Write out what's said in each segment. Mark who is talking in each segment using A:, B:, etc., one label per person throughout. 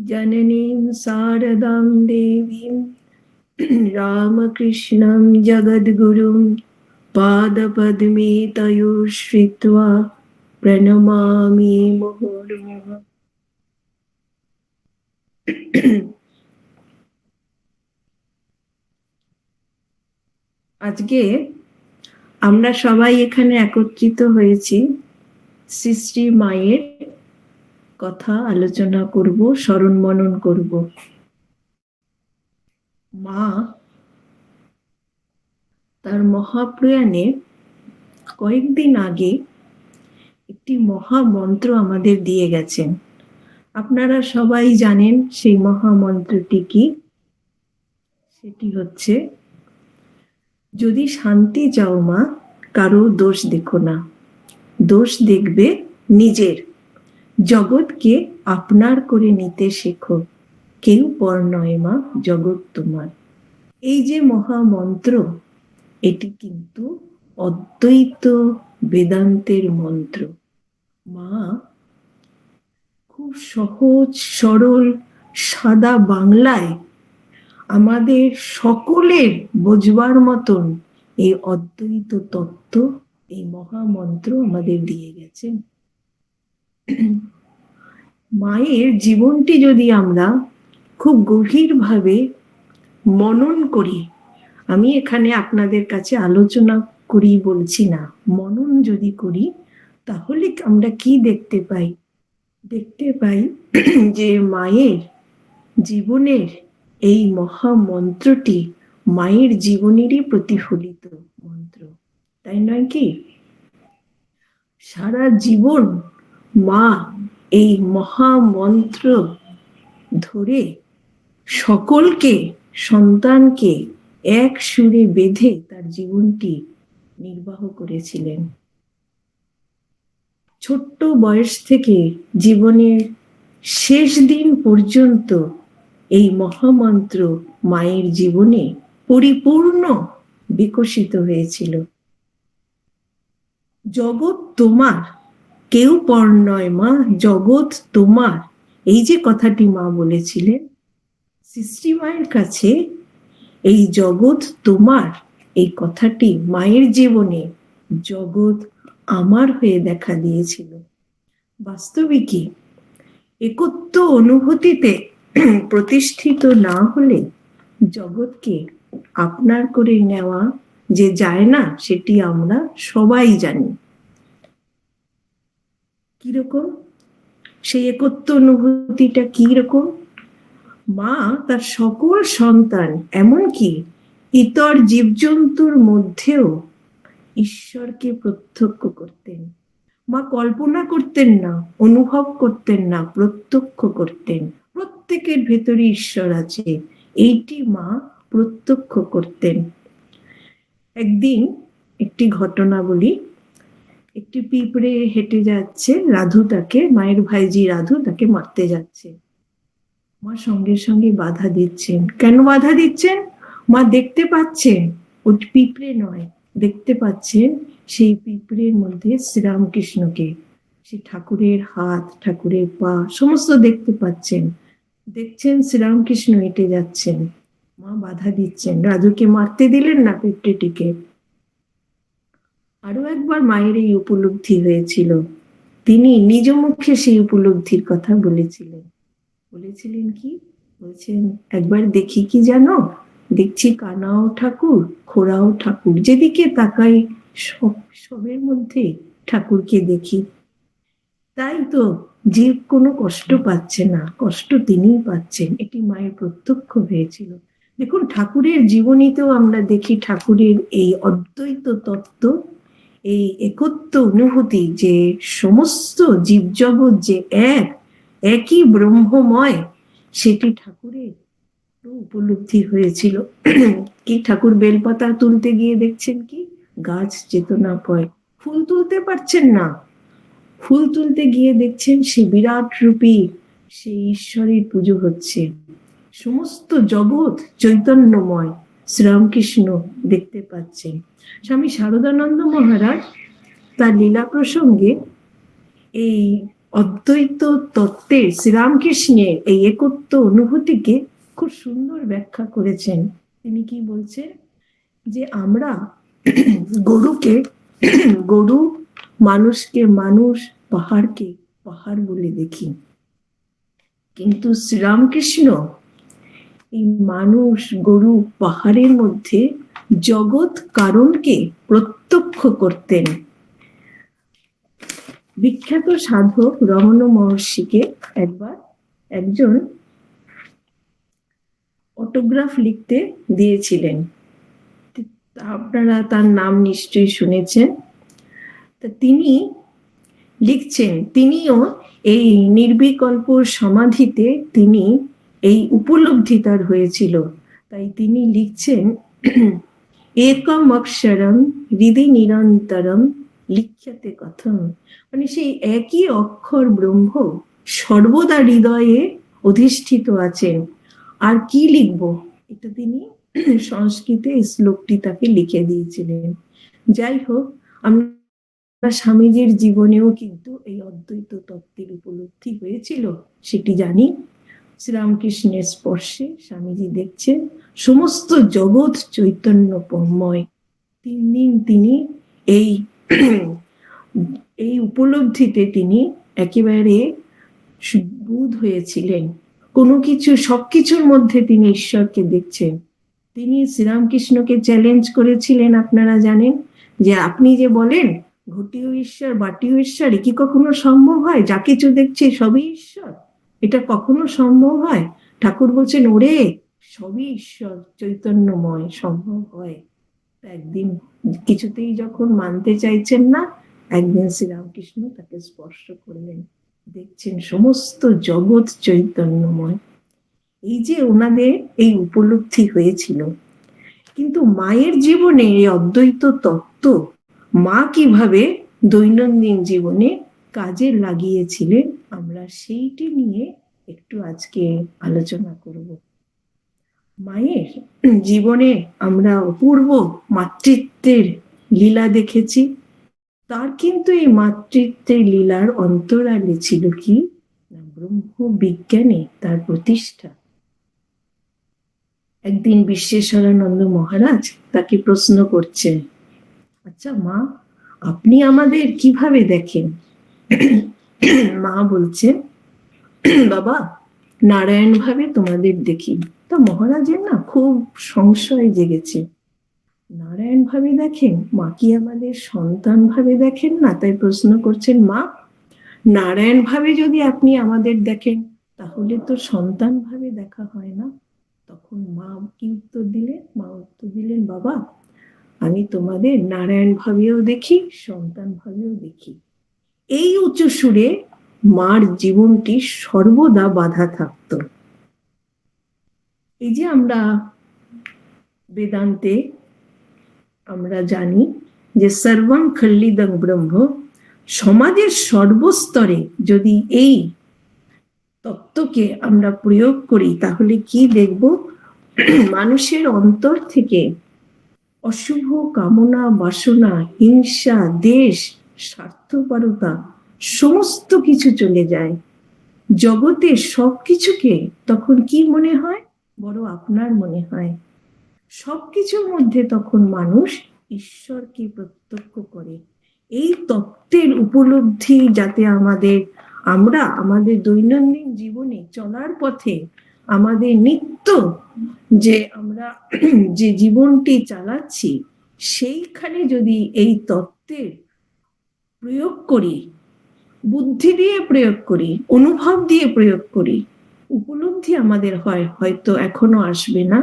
A: जननीं शारदां देवीं रामकृष्णं जगद्गुरुं पादपद्मे तयोश्रित्वा प्रणमामि मुहुर्मुहुः। আজকে আমরা সবাই এখানে একত্রিত হয়েছি শ্রী শ্রী মায়ের কথা আলোচনা করব, স্মরণ মনন করব। মা তার মহাপ্রয়াণে কয়েকদিন আগে একটি মহামন্ত্র আমাদের দিয়ে গেছেন। আপনারা সবাই জানেন সেই মহামন্ত্রটি কি। সেটি হচ্ছে, যদি শান্তি চাও মা, কারো দোষ দেখো না, দোষ দেখবে নিজের। জগৎকে আপনার করে নিতে শেখো, কেউ পর নয় মা, জগৎ তোমার। এই যে মহামন্ত্র, এটি কিন্তু অদ্বৈত বেদান্তের মন্ত্র। মা খুব সহজ সরল সাদা বাংলায় আমাদের সকলের বোঝবার মতন এই অদ্বৈত তত্ত্ব, এই মহামন্ত্র আমাদের দিয়ে গেছেন। মায়ের জীবনটি যদি আমরা খুব গভীরভাবে মনন করি, আমি এখানে আপনাদের কাছে আলোচনা করি বলছি না, মনন যদি করি, তাহলে আমরা কি দেখতে পাই? দেখতে পাই যে মায়ের জীবনের এই মহামন্ত্রটি মায়ের জীবনেরই প্রতিফলিত মন্ত্র, তাই নয় কি? সারা জীবন মা এই মহামন্ত্র ধরে সকলকে, সন্তানকে এক সুরে বেঁধে তার জীবনটি নির্বাহ করেছিলেন। ছোট্ট বয়স থেকে জীবনের শেষ দিন পর্যন্ত এই মহামন্ত্র মায়ের জীবনে পরিপূর্ণ বিকশিত হয়েছিল। জগৎ তোমার, কেউ পর নয় মা, জগৎ তোমার। এই যে কথাটি মা বলেছিলেন, সৃষ্টি মায়ের কাছে এই জগৎ তোমার এই কথাটি মায়ের জীবনে জগৎ আমার হয়ে দেখা দিয়েছিল। বাস্তবিকই একত্ব অনুভূতিতে প্রতিষ্ঠিত না হলে জগৎকে আপনার করে নেওয়া যে যায় না, সেটি আমরা সবাই জানি। কিরকম সেই একত্ব অনুভূতিটা? কিরকম? মা তার সকল সন্তান, এমনকি ইতর জীবজন্তুর মধ্যেও ঈশ্বরকে প্রত্যক্ষ করতেন। মা কল্পনা করতেন না, অনুভব করতেন না, প্রত্যক্ষ করতেন। প্রত্যেকের ভেতরে ঈশ্বর আছে, এইটি মা প্রত্যক্ষ করতেন। একদিন একটি ঘটনা বলি। একটি পিঁপড়ে হেঁটে যাচ্ছে, রাধু তাকে, মায়ের ভাইজি রাধু তাকে মারতে যাচ্ছে। মা সঙ্গে সঙ্গে বাধা দিচ্ছেন। কেন বাধা দিচ্ছেন? মা দেখতে পাচ্ছেন ওই পিঁপড়ে নয়, দেখতে পাচ্ছেন সেই পিঁপড়ের মধ্যে শ্রীরামকৃষ্ণকে। সে ঠাকুরের হাত, ঠাকুরের পা সমস্ত দেখতে পাচ্ছেন। দেখছেন শ্রীরামকৃষ্ণ হেঁটে যাচ্ছেন, মা বাধা দিচ্ছেন, রাধুকে মারতে দিলেন না পিঁপড়েটিকে। আরো একবার মায়ের এই উপলব্ধি হয়েছিল, তিনি নিজ মুখে সেই উপলব্ধির কথা বলেছিলেন। বলেছিলেন কি? বলছেন, একবার দেখি কি জানো, দেখছি কানাও ঠাকুর, খোড়াও ঠাকুর, যেদিকে তাকাই সবের মধ্যে ঠাকুরকে দেখি। তাই তো জীব কোনো কষ্ট পাচ্ছে না, কষ্ট তিনিই পাচ্ছেন। এটি মায়ের প্রত্যক্ষ হয়েছিল। দেখুন, ঠাকুরের জীবনীতেও আমরা দেখি ঠাকুরের এই অদ্বৈত তত্ত্ব, এই একত্ব অনুভূতি, যে সমস্ত জীবজগৎ যে একই ব্রহ্মময়, সেটি ঠাকুরের উপলব্ধি হয়েছিল। কি ঠাকুর বেলপাতা তুলতে গিয়ে দেখছেন কি গাছ চেতনা পায়, ফুল তুলতে পারছেন না, ফুল তুলতে গিয়ে দেখছেন সে বিরাট রূপী সেই ঈশ্বরের পুজো হচ্ছে। সমস্ত জগৎ চৈতন্যময়, শ্রীরামকৃষ্ণ দেখতে পাচ্ছেন। স্বামী শারদানন্দ মহারাজ তার লীলা প্রসঙ্গে এই অদ্বৈত তত্ত্বের শ্রীরামকৃষ্ণের এই একত্ব অনুভূতিকে খুব সুন্দর ব্যাখ্যা করেছেন। তিনি কি বলছেন, যে আমরা গরুকে গরু, মানুষকে মানুষ, পাহাড়কে পাহাড় বলে দেখি, কিন্তু শ্রীরামকৃষ্ণ এই মানুষ, গরু, পাহাড়ের মধ্যে জগৎ কারণকে প্রত্যক্ষ করতেন। বিখ্যাত সাধক রমণ মহর্ষিকে একবার একজন অটোগ্রাফ লিখতে দিয়েছিলেন, আপনারা তার নাম নিশ্চয়ই শুনেছেন। তা তিনি লিখছেন, তিনিও এই নির্বিকল্প সমাধিতে তিনি এই উপলব্ধি তার হয়েছিল, তাই তিনি লিখছেন, একম অক্ষরম হৃদি নিরন্তরম লিখ্যতে কথম, মানে সেই একই অক্ষর ব্রহ্ম সর্বদা হৃদয়ে অধিষ্ঠিত আছেন, আর কি লিখবো, এটা তিনি সংস্কৃতে এই শ্লোকটি তাকে লিখে দিয়েছিলেন। যাই হোক, আমরা স্বামীজির জীবনেও কিন্তু এই অদ্বৈত তত্ত্বের উপলব্ধি হয়েছিল, সেটি জানি। শ্রীরামকৃষ্ণের স্পর্শে স্বামীজি দেখছেন সমস্ত জগৎ চৈতন্যময়। 3 দিন তিনি এই উপলব্ধিতে তিনি একেবারে বুধ হয়েছিলেন। কোনো কিছু, সবকিছুর মধ্যে তিনি ঈশ্বরকে দেখছেন। তিনি শ্রীরামকৃষ্ণকে চ্যালেঞ্জ করেছিলেন, আপনারা জানেন, যে আপনি যে বলেন ঘটিও ঈশ্বর বাটিও ঈশ্বর, এ কি কখনো সম্ভব হয়? যা কিছু দেখছি সবই ঈশ্বর, এটা কখনো সম্ভব হয়? ঠাকুর বলছেন, ওরে সবই ঈশ্বর চৈতন্যময়, সম্ভব হয়। একদিন কিছুতেই যখন মানতে চাইছেন না, একদিন শ্রীরামকৃষ্ণ তাকে স্পর্শ করলেন, দেখছেন সমস্ত জগৎ চৈতন্যময়। এই যে ওনাদের এই উপলব্ধি হয়েছিল, কিন্তু মায়ের জীবনে এই অদ্বৈত তত্ত্ব মা কিভাবে দৈনন্দিন জীবনে কাজে লাগিয়েছিলেন, আমরা সেইটি নিয়ে একটু আজকে আলোচনা করব। মায়ের জীবনে আমরা অপূর্ব মাতৃত্বের লীলা দেখেছি, তার কিন্তু এই মাতৃত্বের লীলার অন্তরালে ছিল কি না, ব্রহ্ম বিজ্ঞানে তার প্রতিষ্ঠা। একদিন বিশ্বেশ্বরানন্দ মহারাজ তাকে প্রশ্ন করছেন, আচ্ছা মা, আপনি আমাদের কিভাবে দেখেন? মা বলছেন, বাবা নারায়ণ ভাবে তোমাদের দেখি। তা মহারাজের না খুব সংশয় জেগেছে, নারায়ণ ভাবে দেখেন, মা কি আমাদের সন্তান ভাবে দেখেন না? তাই প্রশ্ন করছেন, মা নারায়ণ ভাবে যদি আপনি আমাদের দেখেন, তাহলে তো সন্তান ভাবে দেখা হয় না। তখন মা কি উত্তর দিলেন? মা উত্তর দিলেন, বাবা আমি তোমাদের নারায়ণ ভাবেও দেখি, সন্তান ভাবেও দেখি। এই উচ্চ সুরে মার জীবনটি সর্বদা বাধা থাকত। এই যে আমরা বেদান্তে আমরা জানি যে সর্বং খল্লিদং ব্রহ্ম, সমাজের সর্বস্তরে যদি এই তত্ত্বকে আমরা প্রয়োগ করি, তাহলে কি দেখব? মানুষের অন্তর থেকে অশুভ কামনা, বাসনা, হিংসা, দেশ, স্বার্থপরতা সমস্ত কিছু চলে যায়। জগতের সবকিছুকে তখন কি মনে হয়? বড় আপনার মনে হয়। সবকিছুর মধ্যে তখন মানুষ ঈশ্বরকে প্রত্যক্ষ করে। এই তত্ত্বের উপলব্ধি যাতে আমরা আমাদের দৈনন্দিন জীবনে চলার পথে, আমাদের নিত্য যে আমরা যে জীবনটি চালাচ্ছি, সেইখানে যদি এই তত্ত্বের প্রয়োগ করি, বুদ্ধি দিয়ে প্রয়োগ করি, অনুভব দিয়ে প্রয়োগ করি, উপলব্ধি আমাদের হয়তো এখনো আসবে না,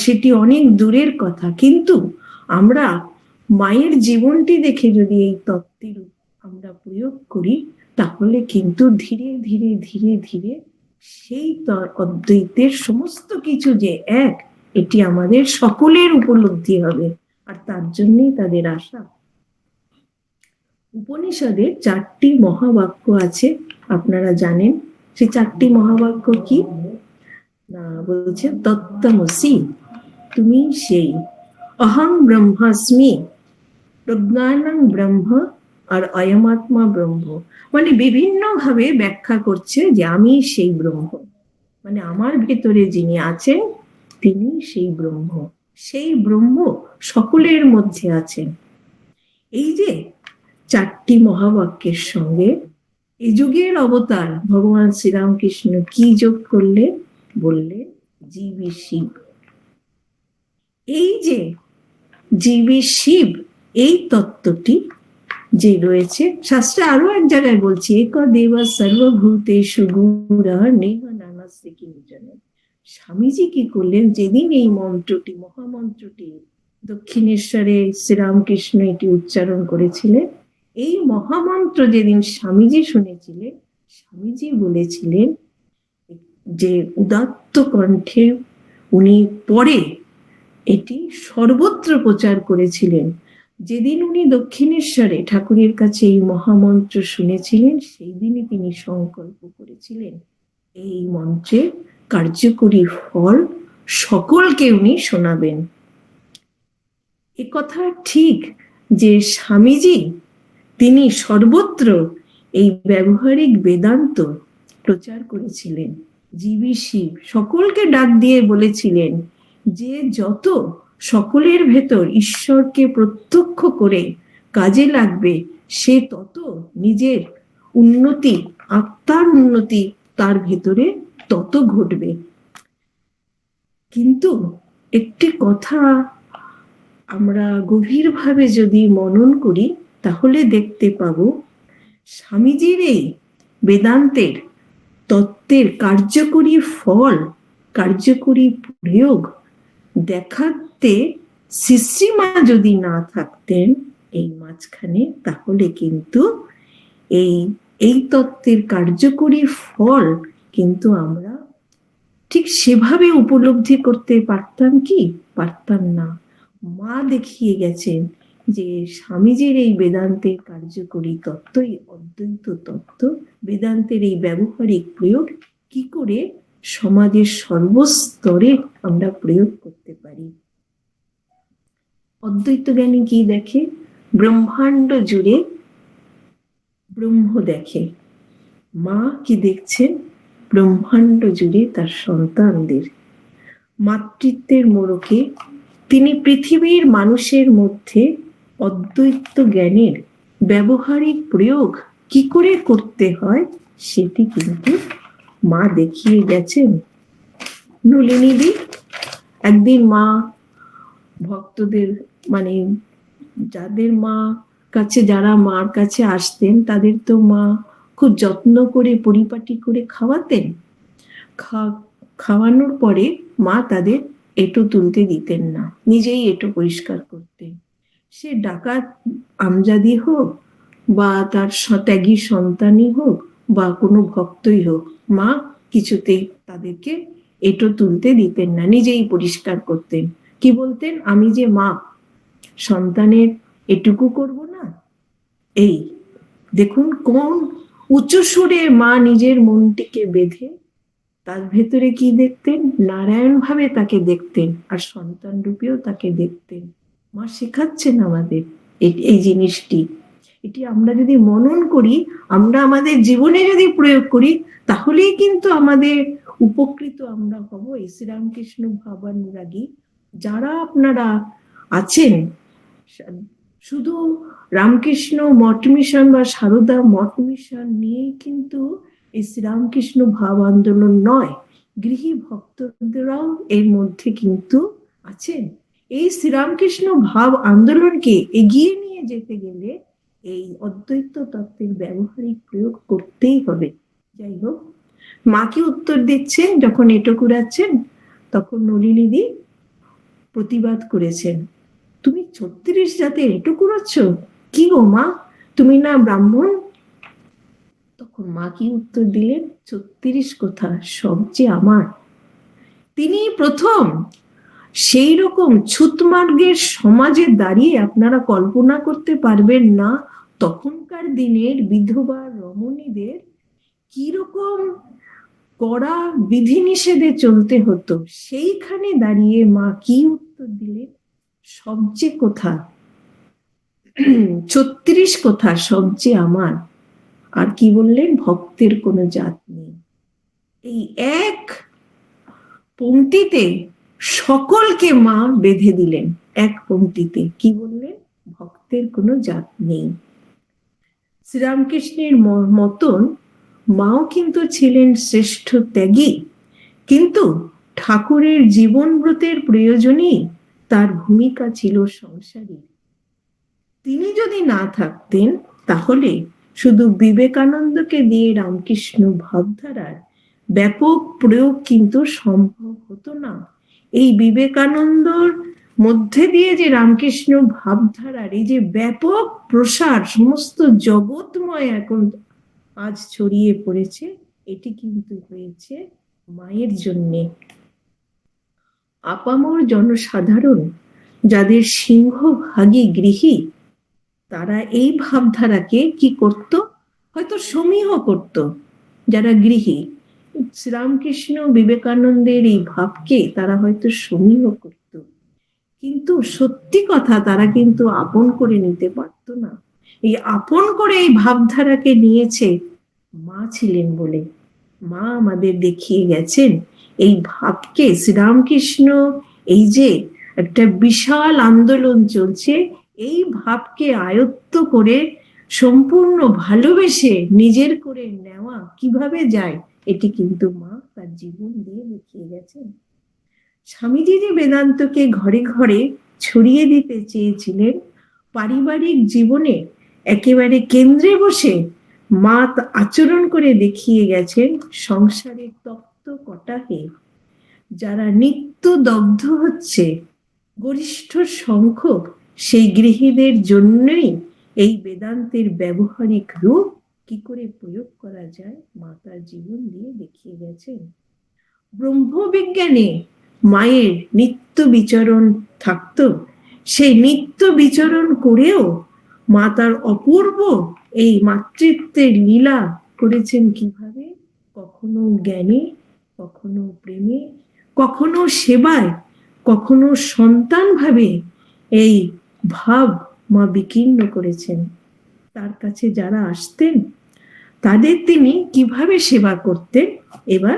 A: সেটি অনেক দূরের কথা, কিন্তু আমরা মায়ের জীবনটি দেখে যদি এই তত্ত্বের আমরা প্রয়োগ করি, তাহলে কিন্তু ধীরে ধীরে ধীরে ধীরে সেই অদ্বৈতের সমস্ত কিছু যে এক, এটি আমাদের সকলের উপলব্ধি হবে। আর তার জন্যই তাদের আশা। উপনিষদের 4টি মহাবাক্য আছে, আপনারা জানেন। সেই 4টি মহাবাক্য কি না, বলছে তত্ত্বমসি, তুমি সেই, অহং ব্রহ্মাস্মি, প্রজ্ঞানং ব্রহ্ম আর অয়মাত্মা ব্রহ্ম, মানে বিভিন্ন ভাবে ব্যাখ্যা করছে যে আমি সেই ব্রহ্ম, মানে আমার ভেতরে যিনি আছেন তিনি সেই ব্রহ্ম, সেই ব্রহ্ম সকলের মধ্যে আছেন। এই যে চারটি মহাবাক্যের সঙ্গে এই যুগের অবতার ভগবান শ্রীরামকৃষ্ণ কি যোগ করলে, বললে জীবী শিব। এই যে জীবী শিব, এই তত্ত্বটি যে রয়েছে শাস্ত্রে আরো এক জায়গায় বলছি, এক দেব সর্বভূতেষু গুরুঃ নেহ নানাস্তি কিঞ্চন। স্বামীজি কি করলেন, যেদিন এই মন্ত্রটি, মহামন্ত্রটি দক্ষিণেশ্বরে শ্রীরামকৃষ্ণ এটি উচ্চারণ করেছিলেন, এই মহামন্ত্র যেদিন স্বামীজি শুনেছিলেন, স্বামীজি বলেছিলেন যে উদাত্ত কণ্ঠে উনি পরে এটি সর্বত্র প্রচার করেছিলেন। যেদিন উনি দক্ষিণেশ্বরে ঠাকুরের কাছে এই মহামন্ত্র শুনেছিলেন, সেই দিনই তিনি সংকল্প করেছিলেন এই মন্ত্রের কার্যকরী ফল সকলকে উনি শোনাবেন। এ কথা ঠিক যে স্বামীজি তিনি সর্বত্র এই ব্যবহারিক বেদান্ত প্রচার করেছিলেন। জীবী শিব সকলকে ডাক দিয়ে বলেছিলেন যে যত সকলের ভেতর ঈশ্বরকে প্রত্যক্ষ করে কাজে লাগবে, সে তত নিজের উন্নতি, আত্মার উন্নতি তার ভেতরে তত ঘটবে। কিন্তু একটি কথা আমরা গভীরভাবে যদি মনন করি, তাহলে দেখতে পাবো স্বামীজির এই বেদান্তের তত্ত্বের কার্যকরী ফল, কার্যকরী প্রয়োগ দেখাতে শ্রীশ্রীমা যদি না থাকতেন এই মাঝখানে, তাহলে কিন্তু এই তত্ত্বের কার্যকরী ফল কিন্তু আমরা ঠিক সেভাবে উপলব্ধি করতে পারতাম কি? পারতাম না। মা দেখিয়ে গেছেন যে স্বামীজির এই বেদান্তের কার্যকরী তত্ত্ব, এই অদ্বৈত তত্ত্ব, বেদান্তের এই ব্যবহারিক প্রয়োগ কি করে সমাজের সর্বস্তরে আমরা প্রয়োগ করতে পারি। অদ্বৈত জ্ঞানী কি দেখে? ব্রহ্মাণ্ড জুড়ে ব্রহ্ম দেখে। মা কি দেখছেন? ব্রহ্মাণ্ড জুড়ে তার সন্তানদের। মাতৃত্বের মোড়কে তিনি পৃথিবীর মানুষের মধ্যে অদ্বৈত জ্ঞানের ব্যবহারিক প্রয়োগ কি করে করতে হয় সেটি কিন্তু মা দেখিয়ে গেছেন। নলিনীদি একদিন মা ভক্তদের, মানে যাদের মা কাছে, যারা মার কাছে আসতেন তাদের তো মা খুব যত্ন করে পরিপাটি করে খাওয়াতেন। খাওয়ানোর পরে মা তাদের এঁটো তুলতে দিতেন না, নিজেই এঁটো পরিষ্কার করতেন। সে ডাকাত আমজাদি হোক বা তার ত্যাগী সন্তানই হোক বা কোনো ভক্তই হোক, মা কিছুতেই তাদেরকে এঁটো তুলতে দিতেন না, নিজেই পরিষ্কার করতেন। কি বলতেন? আমি যে মা, সন্তানের এটুকু করব না? এই দেখুন কোন উচ্চ সুরে মা নিজের মনটিকে বেঁধে তার ভেতরে কি দেখতেন? নারায়ণ ভাবে তাকে দেখতেন, আর সন্তান রূপেও তাকে দেখতেন। মা শেখাচ্ছেন আমাদের এই জিনিসটি। এটি আমরা যদি মনন করি, আমরা আমাদের জীবনে যদি প্রয়োগ করি, তাহলেই কিন্তু আমাদের উপকৃত আমরা হব। এই শ্রীরামকৃষ্ণ ভাবানুরাগী যারা আপনারা আছেন, শুধু রামকৃষ্ণ মঠ মিশন বা সারদা মঠ মিশন নিয়েই কিন্তু এই শ্রীরামকৃষ্ণ ভাব আন্দোলন নয়, গৃহী ভক্তদেরাও এর মধ্যে কিন্তু আছেন। এই শ্রীরামকৃষ্ণ ভাব আন্দোলনকে এগিয়ে নিয়ে যেতে গেলে এই অদ্বৈত তত্ত্বের ব্যবহারিক প্রয়োগ করতেই হবে। যাই হোক, মাকে উত্তর দিচ্ছেন যখন এটো কুড়াচ্ছেন, তখন নলিনীদি প্রতিবাদ করেছেন, তুমি 36 জাতের এটো কুড়াচ্ছ? কি গো মা, তুমি না ব্রাহ্মণ? তখন মা কি উত্তর দিলেন? 36 কথা, সব যে আমার। তিনি প্রথম সেই রকম ছুতমার্গের সমাজে দাঁড়িয়ে আপনারা কল্পনা করতে পারবেন না তখনকার দিনের বিধবা রমণীদের কিরকম কড়া বিধিনিষেধে চলতে হতো। সেইখানে দাঁড়িয়ে মা কি উত্তর দিলেন? সবচেয়ে কথা, 36 কথা সব যে আমার, আর কি বললেন, ভক্তের কোনো জাত নেই। এই এক পংক্তিতে সকলকে মা বেঁধে দিলেন। এক পংক্তিতে কি বললেন? ভক্তের কোনো জাত নেই। শ্রীরামকৃষ্ণের মতন মাও কিন্তু ছিলেন শ্রেষ্ঠ ত্যাগী, কিন্তু ঠাকুরের জীবনব্রতের প্রয়োজনেই তার ভূমিকা ছিল সংসারী। তিনি যদি না থাকতেন তাহলে শুধু বিবেকানন্দকে দিয়ে রামকৃষ্ণ ভাবধারার ব্যাপক প্রয়োগ কিন্তু সম্ভব হতো না। এই বিবেকানন্দর মধ্যে দিয়ে যে রামকৃষ্ণ ভাবধারার এই যে ব্যাপক প্রসার সমস্ত জগৎময় এখন আজ ছড়িয়ে পড়েছে, এটি কিন্তু হয়েছে মায়ের জন্যে। আপামর জনসাধারণ যাদের সিংহভাগী গৃহী, তারা এই ভাবধারাকে কি করত? হয়তো সমীহ করত। যারা গৃহী, শ্রীরামকৃষ্ণ বিবেকানন্দের এই ভাবকে তারা হয়তো সমীহ করত, কিন্তু সত্যি কথা তারা কিন্তু আপন করে নিতে পারত না। এই আপন করে এই ভাবধারাকে নিয়েছে মা ছিলেন বলে। মা আমাদের দেখিয়ে গেছেন এই ভাবকে। শ্রীরামকৃষ্ণ এই যে একটা বিশাল আন্দোলন চলছে, এই ভাবকে আয়ত্ত করে সম্পূর্ণ ভালোবেসে নিজের করে নেওয়া কিভাবে যায়, এটি কিন্তু মা তার জীবন দিয়ে দেখিয়ে গেছেন। স্বামীজি যে বেদান্তকে ঘরে ঘরে ছড়িয়ে দিতে চেয়েছিলেন, পারিবারিক জীবনে একেবারে কেন্দ্রে বসে মা আচরণ করে দেখিয়ে গেছেন সংসারের তপ্ত কটাহে যারা নিত্য দগ্ধ হচ্ছে, গরিষ্ঠ সংখ্যক সেই গৃহীদের জন্যই এই বেদান্তের ব্যবহারিক রূপ কি করে প্রয়োগ করা যায় মা তার জীবন দিয়ে দেখিয়ে গেছেন। ব্রহ্মবিজ্ঞানে মায়ের নিত্য বিচরণ থাকত, সেই নিত্য বিচরণ করেও মা তার অপূর্ব এই মাতৃত্বের লীলা করেছেন কিভাবে? কখনো জ্ঞানে, কখনো প্রেমে, কখনো সেবায়, কখনো সন্তান ভাবে এই ভাব মা বিকীর্ণ করেছেন। তার কাছে যারা আসতেন তাদের তিনি কিভাবে সেবা করতেন, এবার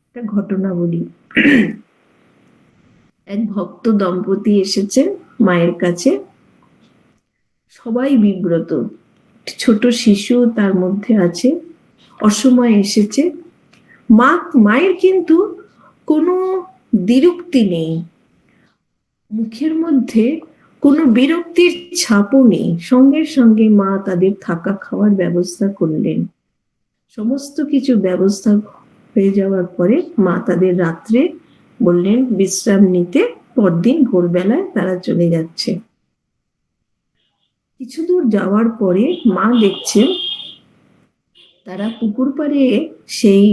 A: একটা ঘটনা বলি। এক ভক্ত দম্পতি এসেছেন মায়ের কাছে, সবাই বিব্রত, ছোট শিশু তার মধ্যে আছে, অসময়ে এসেছে। মায়ের কিন্তু কোনো বিরক্তি নেই, মুখের মধ্যে কোনো বিরক্তির ছাপও নেই। সঙ্গে সঙ্গে মা তাদের থাকা খাওয়ার ব্যবস্থা করলেন। সমস্ত কিছু ব্যবস্থা হয়ে যাওয়ার পরে মা তাদের রাত্রে বললেন বিশ্রাম নিতে, পরদিন ভোরবেলায় তারা চলে যাচ্ছে। কিছু দূর যাওয়ার পরে মা দেখছেন তারা পুকুর পাড়ে সেই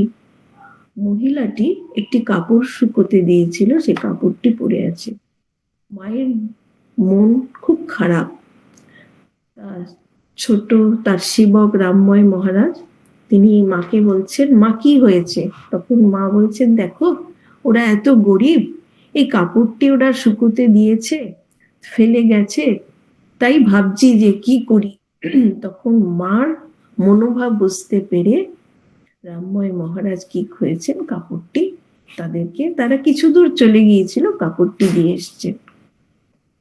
A: মহিলাটি একটি কাপড় শুকোতে দিয়েছিল, সে কাপড়টি পরে আছে। মায়ের মন খুব খারাপ। ছোট তার সেবক রামময় মহারাজ, তিনি মাকে বলছেন, মা কি হয়েছে? তখন মা বলছেন, দেখো ওরা এত গরিব, এই কাপড়টি ওরা শুকোতে দিয়েছে, ফেলে গেছে, তাই ভাবছি যে কি করি। তখন মার মনোভাব বুঝতে পেরে রামময় মহারাজ কি হয়েছেন, কাপড়টি তাদেরকে, তারা কিছু দূর চলে গিয়েছিল, কাপড়টি দিয়ে এসছে।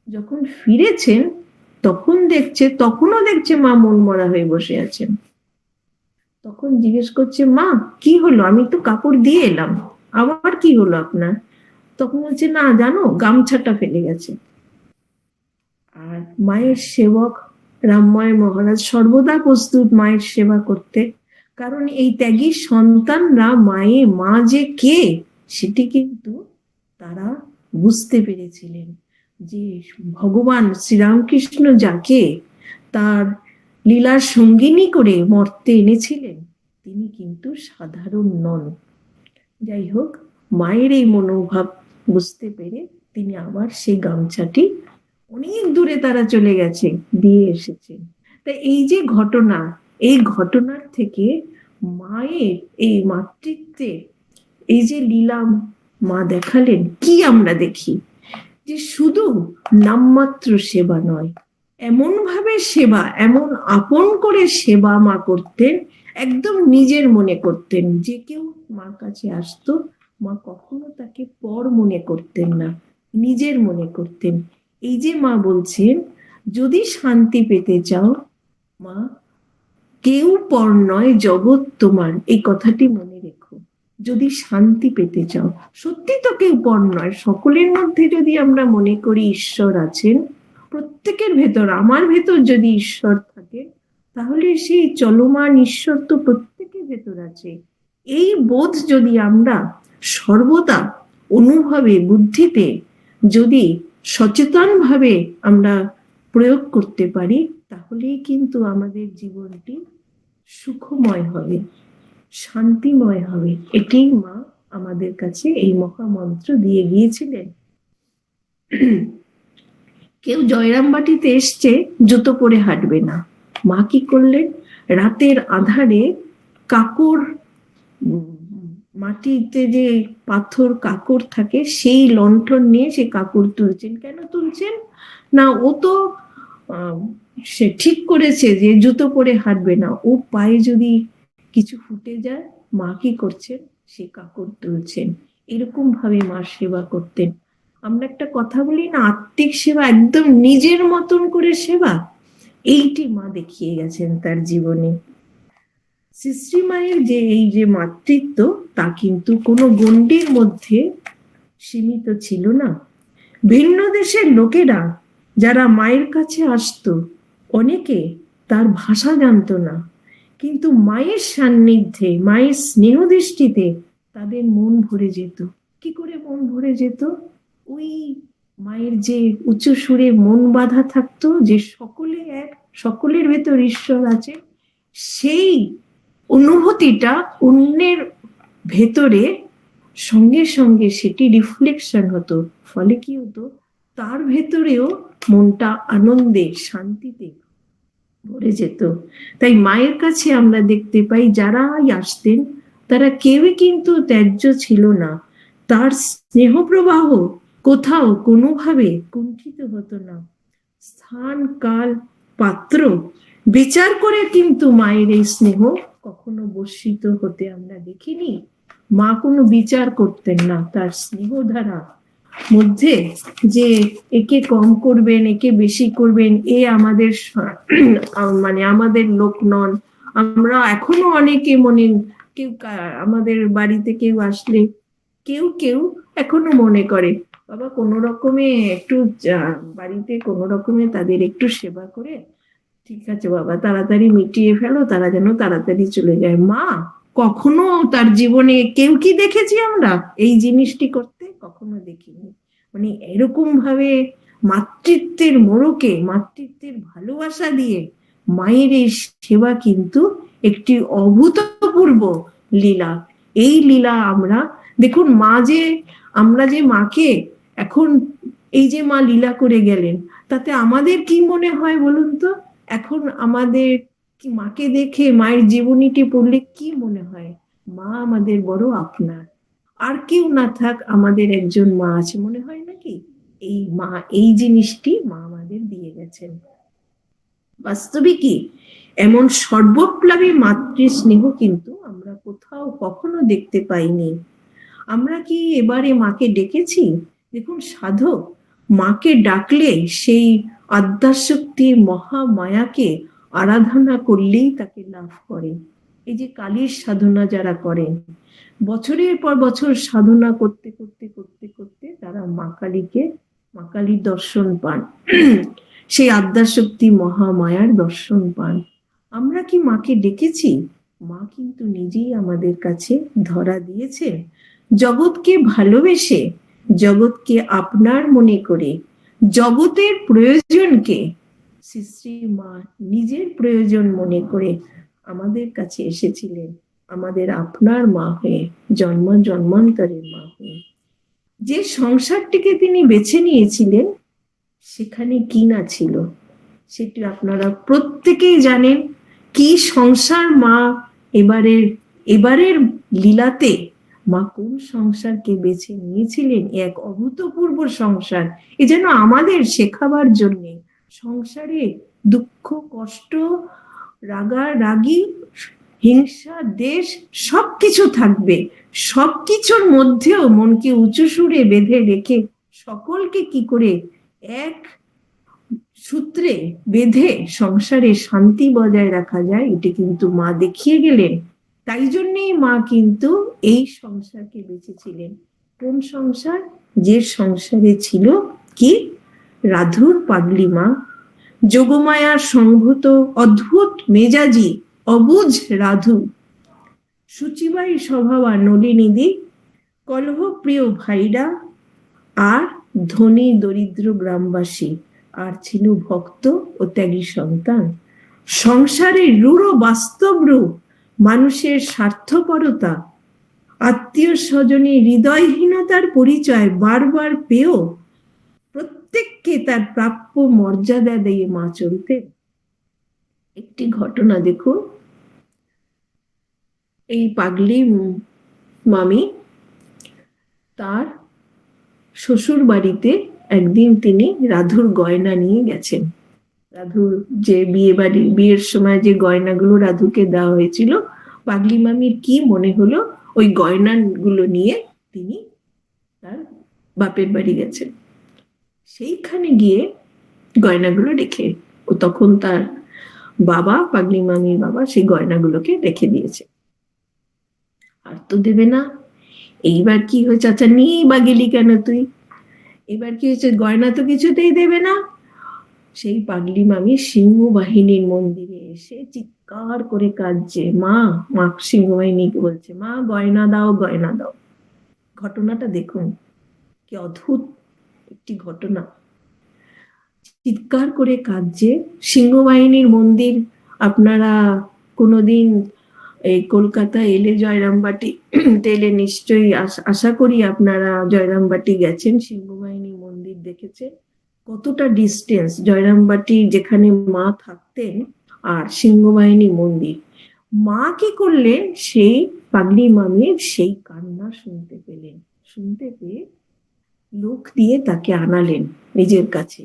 A: যখন ফিরেছেন তখনও দেখছে মা মন মরা হয়ে বসে আছেন। তখন জিজ্ঞেস করছে, মা কি হলো? আমি তো কাপড় দিয়ে এলাম, আবার কি হলো আপনার? তখন বলছে, না জানো, গামছাটা ফেলে গেছে। আর মায়ের সেবক রামময় মহারাজ সর্বদা প্রস্তুত মায়ের সেবা করতে, কারণ এই ত্যাগী সন্তানরা মা যে কে সেটি কিন্তু তারা বুঝতে পেরেছিলেন, যে ভগবান শ্রীরামকৃষ্ণ যাকে তার লীলার সঙ্গিনী করে মর্তে এনেছিলেন তিনি কিন্তু সাধারণ নন। যাই হোক, মায়ের এই মনোভাব বুঝতে পেরে তিনি আবার সেই গামছাটি, অনেক দূরে তারা চলে গেছে, দিয়ে এসেছেন। তা এই যে ঘটনা, এই ঘটনার থেকে মায়ের এই মাতৃত্বে এই যে লীলা মা দেখালেন, কি আমরা দেখি যে শুধু নামমাত্র সেবা নয়, এমন ভাবে সেবা, এমন আপন করে সেবা মা করতেন, একদম নিজের মনে করতেন। যে কেউ মার কাছে আসতো, মা কখনো তাকে পর মনে করতেন না, নিজের মনে করতেন। এই যে মা বলছেন, যদি শান্তি পেতে চাও মা, কেউ পর নয় জগৎ তোমার, এই কথাটি মনে রেখো। যদি শান্তি পেতে চাও, সত্যি তো কেউ পর নয়, সকলের মধ্যে যদি আমরা মনে করি ঈশ্বর আছেন, প্রত্যেকের ভেতর, আমার ভেতর যদি ঈশ্বর থাকে, তাহলে সেই চলমান ঈশ্বর তো প্রত্যেকের ভেতর আছে। এই বোধ যদি আমরা সর্বদা অনুভবে, বুদ্ধিতে যদি সচেতন ভাবে আমরা প্রয়োগ করতে পারি, তাহলেই কিন্তু আমাদের জীবনটি সুখময় হবে, শান্তিময় হবে। এটি মা আমাদের কাছে এই মহামন্ত্র দিয়ে গিয়েছিলেন। কেউ জয়রামবাটিতে এসছে, জুতো পরে হাঁটবে না। মা কি করলেন, রাতের আধারে কাকর, মাটিতে যে পাথর কাকর থাকে, সেই লণ্ঠন নিয়ে সে কাকর তুলছেন। কেন তুলছেন না, ও তো সে ঠিক করেছে যে জুতো পরে হাঁটবে না, ও পায়ে যদি কিছু ফুটে যায়, মা কি করছেন, সে কাকর তুলছেন। এরকম ভাবে মা সেবা করতেন। আমরা একটা কথা বলি না, আত্মিক সেবা, একদম নিজের মতন করে সেবা, এইটি মা দেখিয়ে গেছেন তার জীবনে। শ্রী মায়ের যে এই যে মাতৃত্ব, তা কিন্তু কোনো গণ্ডির মধ্যে সীমিত ছিল না। ভিন্ন দেশের লোকেরা যারা মায়ের কাছে আসতো, অনেকে তার ভাষা জানতো না, কিন্তু মায়ের সান্নিধ্যে, মায়ের স্নেহ দৃষ্টিতে তাদের মন ভরে যেত। কি করে মন ভরে যেত, ওই মায়ের যে উচ্চ সুরে মন বাঁধা থাকতো, যে সকলে এক, সকলের ভেতর ঈশ্বর আছে, সেই অনুভূতিটা অন্যের ভেতরে সঙ্গে সঙ্গে সেটি রিফ্লেকশন হতো। ফলে কি হতো, তার ভেতরেও মনটা আনন্দে, শান্তিতে ভরে যেত। তাই মায়ের কাছে আমরা দেখতে পাই, যারাই আসতেন তারা কেউই কিন্তু ত্যায্য ছিল না। তার স্নেহ প্রবাহ কোথাও কোনোভাবে কুণ্ঠিত হতো না। স্থান, কাল, পাত্র বিচার করে কিন্তু মায়ের এই স্নেহ কখনো বর্ষিত হতে আমরা দেখিনি। মা কোনো বিচার করতেন না তার স্নেহ ধারা মধ্যে, যে একে কম করবেন, একে বেশি করবেন, এ আমাদের মানে আমাদের লোক নন। আমরা এখনো অনেকে মনে, কেউ আমাদের বাড়িতে কেউ আসলে কেউ কেউ এখনো মনে করে, বাবা কোনো রকমে একটু বাড়িতে কোনো রকমে তাদের একটু সেবা করে, ঠিক আছে বাবা তাড়াতাড়ি মিটিয়ে ফেলো, তারা যেন তাড়াতাড়ি চলে যায়। মা কখনো তার জীবনে, কেউ কি দেখেছি আমরা এই জিনিসটি করতে, কখনো দেখিনি। মানে এরকম ভাবে মাতৃত্বের মোড়কে, মাতৃত্বের ভালোবাসা দিয়ে মায়ের এই সেবা কিন্তু একটি অভূতপূর্ব লীলা। এই লীলা আমরা দেখুন, মা যে, আমরা যে মাকে এখন এই যে মা লীলা করে গেলেন, তাতে আমাদের কি মনে হয় বলুন তো? এখন আমাদের কি মাকে দেখে, মায়ের জীবনীটি পড়লে কি মনে হয়? মা আমাদের বড় আপনার, আর কেউ না থাক আমাদের একজন মা আছে, মনে হয় নাকি? এই মা, এই জিনিসটি মা আমাদের দিয়ে গেছেন। বাস্তবিকই এমন সর্বপ্লাবী মাতৃ স্নেহ কিন্তু আমরা কোথাও কখনো দেখতে পাইনি। আমরা কি এবারে মাকে ডেকেছি? দেখুন, সাধক মাকে ডাকলে সেই আদ্যাশক্তির মহামায়াকে আরাধনা করলেই তাকে লাভ করে। এই যে কালীর সাধনা যারা করেন, বছরের পর বছর সাধনা করতে করতে করতে করতে তারা মা কালীকে, মা কালীর দর্শন পান, সেই আদ্যাশক্তি মহামায়ার দর্শন পান। আমরা কি মাকে ডেকেছি? মা কিন্তু নিজেই আমাদের কাছে ধরা দিয়েছেন। জগৎকে ভালোবেসে, জগৎকে আপনার মনে করে, জগতের প্রয়োজনকে শ্রী শ্রী মা নিজের প্রয়োজন মনে করে আমাদের কাছে এসেছিলেন, আমাদের আপনার মা হয়ে, জন্ম জন্মান্তরের মা হয়ে। যে সংসারটিকে তিনি বেছে নিয়েছিলেন, সেখানে কি না ছিল সেটি আপনারা প্রত্যেকেই জানেন। কি সংসার মা এবারের এবারের লীলাতে মা কোন সংসারকে বেছে নিয়েছিলেন, এক অভূতপূর্ব সংসার। এ যেন আমাদের শেখাবার জন্যে সংসারে দুঃখ, কষ্ট, রাগারাগি, হিংসা, দেশ সবকিছু থাকবে। সবকিছুর মধ্যেও মনকে উঁচু সুরে বেঁধে রেখে সকলকে কি করে এক সূত্রে বেঁধে সংসারে শান্তি বজায় রাখা যায়, এটা কিন্তু মা দেখিয়ে গেলেন। তাই জন্যেই মা কিন্তু এই সংসারকে বেঁচেছিলেন। কোন সংসার? যে সংসারে ছিল কি রাধুর পাগলি মা, যোগমায়ার সংভূত অদ্ভুত মেজাজি অবুঝ রাধু, সুচিবাই স্বভাবা নলিনীদি, কলহ প্রিয় ভাইরা, আর ধনী দরিদ্র গ্রামবাসী, আর ছিল ভক্ত ও ত্যাগী সন্তান। সংসারের রূঢ় বাস্তব রূপ, মানুষের স্বার্থপরতা, আত্মীয় স্বজনের হৃদয়হীনতার পরিচয় বারবার পেয়েও প্রত্যেককে তার প্রাপ্য মর্যাদা দিয়ে মা চলতেন। একটি ঘটনা দেখুন। এই পাগলি মামি তার শ্বশুর বাড়িতে একদিন তিনি রাধুর গয়না নিয়ে গেছেন। রাধুর যে বিয়ের সময় যে গয়নাগুলো রাধুকে দেওয়া হয়েছিল, পাগলি মামির কি মনে হলো ওই গয়নাগুলো নিয়ে তিনি তার বাপের বাড়ি গেছেন। সেইখানে গিয়ে গয়নাগুলো রেখে, ও তখন তার বাবা, পাগলি মামির বাবা, সেই গয়নাগুলোকে রেখে দিয়েছে। আর তো দেবে না। এইবার কি হয়েছে? আচ্ছা নিয়েই বা গেলি কেন তুই? এবার কি হয়েছে? গয়না তো কিছুতেই দেবে না। সেই পাগলি মামি সিংহ বাহিনীর মন্দিরে এসে চিৎকার করে কাঁদছে। মা সিংহ বাহিনীকে বলছে, মা গয়না দাও, গয়না দাও। ঘটনাটা দেখুন, কি অদ্ভুত একটি ঘটনা। চিৎকার করে কাঁদছে। সিংহবাহিনীর মন্দির আপনারা কোনোদিন এই কলকাতা এলে, জয়রামবাটি এলে নিশ্চয়ই আশা করি আপনারা জয়রামবাটি গেছেন, সিংহবাহিনী মন্দির দেখেছেন। কতটা ডিস্টেন্স জয়রামবাটি যেখানে মা থাকতেন আর সিংহবাহিনী মন্দির। মা কি করলেন? সেই পাগলি মামির সেই কান্না শুনতে পেলেন। শুনতে পেয়ে লোক দিয়ে তাকে আনালেন নিজের কাছে।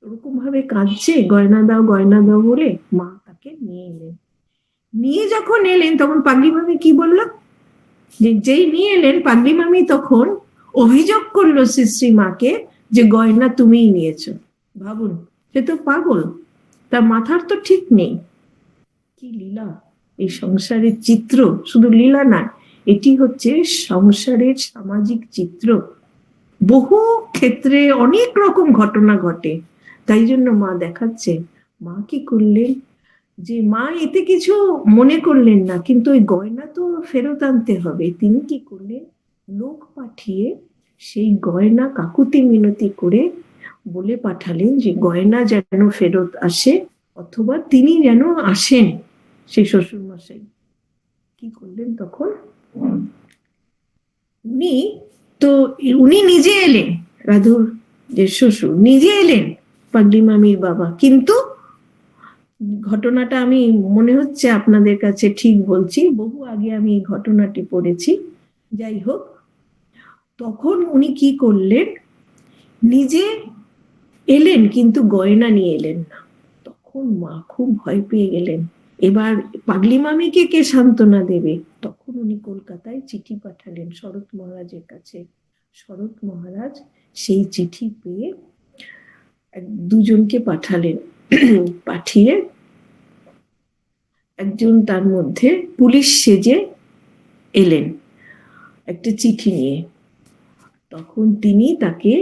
A: ওরকম ভাবে কাঁদছে, গয়না দাও, গয়না দাও বলে মা তাকে নিয়ে এলেন। নিয়ে যখন এলেন তখন পাগলি মামি কি বলল? যেই নিয়ে এলেন, পাগলি মামি তখন অভিযোগ করলো শ্রী মাকে যে গয়না তুমিই নিয়েছো। ভাবুন, সে তো পাগল, তার মাথার তো ঠিক নেই। কি লীলা! এই সংসারের চিত্র শুধু লীলা না, এটি হচ্ছে সংসারের সামাজিক চিত্র। বহু ক্ষেত্রে অনেক রকম ঘটনা ঘটে। তাই জন্য মা দেখাচ্ছে। মা কি করলেন? যে মা এতে কিছু মনে করলেন না, কিন্তু ওই গয়না তো ফেরত আনতে হবে। তিনি কি করলেন? লোক পাঠিয়ে সেই গয়না কাকুতি মিনতি করে বলে পাঠালেন যে গয়না যেন ফেরত আসে, অথবা তিনি যেন আসেন। সেই শ্বশুর মশাই কি করলেন তখন? উনি তো উনি নিজে এলেন, রাধুর যে শ্বশুর নিজে এলেন, পাগলি মামির বাবা। কিন্তু ঘটনাটা আমি মনে হচ্ছে আপনাদের কাছে ঠিক বলছি, বহু আগে আমি এই ঘটনাটি পড়েছি। যাই হোক, তখন উনি কি করলেন? নিজে এলেন কিন্তু গয়না নিয়ে এলেন না। তখন মা খুব ভয় পেয়ে গেলেন। এবার পাগলি মামিকে কে সান্ত্বনা দেবে? তখন উনি কলকাতায় চিঠি পাঠালেন শরৎ মহারাজের কাছে। শরৎ মহারাজ সেই চিঠি পেয়ে দুজনকে পাঠালেন। পাঠিয়ে একজন তার মধ্যে পুলিশ সেজে এলেন একটা চিঠি নিয়ে। তখন তিনি তাকে,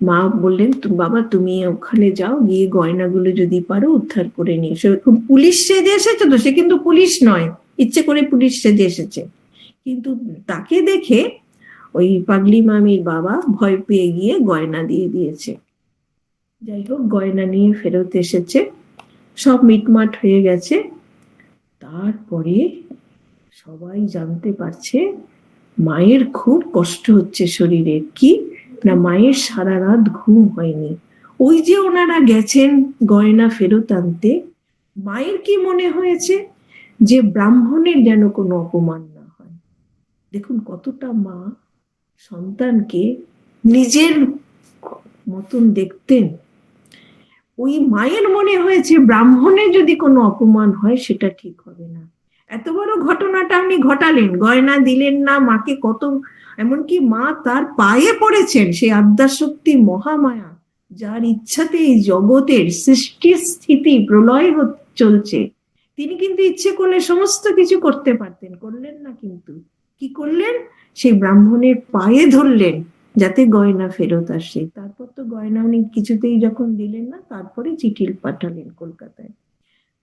A: মা বললেন, বাবা তুমি ওখানে যাও, গিয়ে গয়নাগুলো যদি পারো উদ্ধার করে নিয়ে এসো। পুলিশ সেজে এসেছে তো, সে কিন্তু পুলিশ নয়, ইচ্ছে করে পুলিশ সেজে এসেছে। কিন্তু তাকে দেখে ওই পাগলি মামির বাবা ভয় পেয়ে গিয়ে গয়না দিয়ে দিয়েছে। যাই হোক, গয়না নিয়ে ফেরত এসেছে, সব মিটমাট হয়ে গেছে। তারপরে সবাই জানতে পারছে মায়ের খুব কষ্ট হচ্ছে শরীরে। কি না, মায়ের সারা রাত ঘুম হয়নি। ওই যে ওনারা গেছেন গয়না ফেরত আনতে, মায়ের কি মনে হয়েছে যে ব্রাহ্মণের যেন কোনো অপমান না হয়। দেখুন কতটা মা সন্তানকে নিজের মতন দেখতেন। ওই মায়ের মনে হয়েছে ব্রাহ্মণের যদি কোনো অপমান হয় সেটা ঠিক হবে না। এত বড় ঘটনাটা আপনি ঘটালেন, গয়না দিলেন না মাকে, কত, এমনকি মা তার পায়ে পড়েছেন, সেই আদ্যাশক্তি মহামায়া যার ইচ্ছাতে এই জগতের সৃষ্টি স্থিতি প্রলয় চলছে, তিনি কিন্তু ইচ্ছে করলে সমস্ত কিছু করতে পারতেন, করলেন না। কিন্তু কি করলেন? সেই ব্রাহ্মণের পায়ে ধরলেন যাতে গয়না ফেরত আসে। তারপর তো গয়না উনি কিছুতেই যখন দিলেন না, তারপরে চিঠি পাঠালেন কলকাতায়।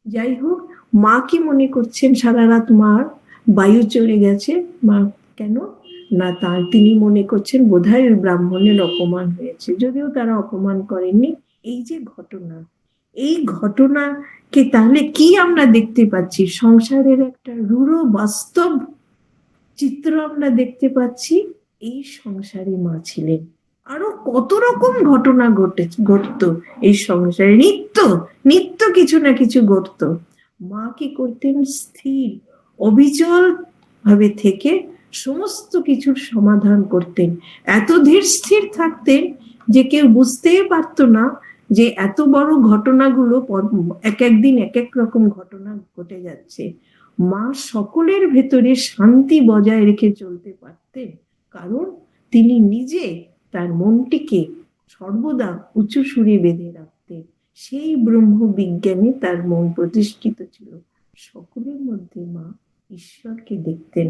A: যাই হোক, মা কি মনে করছেন? সারা রাত মার বায়ু চলে গেছে। মা কেন না, তার তিনি মনে করছেন বোধহয় ওই ব্রাহ্মণের অপমান হয়েছে, যদিও তারা অপমান করেননি। এই যে ঘটনা, এই ঘটনাকে তাহলে কি আমরা দেখতে পাচ্ছি? সংসারের একটা রূঢ় বাস্তব চিত্র আমরা দেখতে পাচ্ছি। এই সংসারে মা ছিলেন। আরো কত রকম ঘটনা ঘটতো এই সংসারে, নিত্য নিত্য কিছু না কিছু ঘটতো। মা কি করতেন? স্থির অবিচল ভাবে থেকে সমস্ত কিছুর সমাধান করতেন। এত ধীর স্থির থাকতেন যে কেউ বুঝতেই পারতো না যে এত বড় ঘটনাগুলো এক একদিন এক এক রকম ঘটনা ঘটে যাচ্ছে। মা সকলের ভেতরে শান্তি বজায় রেখে চলতে পারতেন, কারণ তিনি নিজে তার মনটিকে সর্বদা উঁচু সুরে বেঁধে রাখতেন। সেই ব্রহ্ম বিজ্ঞানে তার মন প্রতিষ্ঠিত ছিল। সকলের মধ্যে মা ঈশ্বরকে দেখতেন।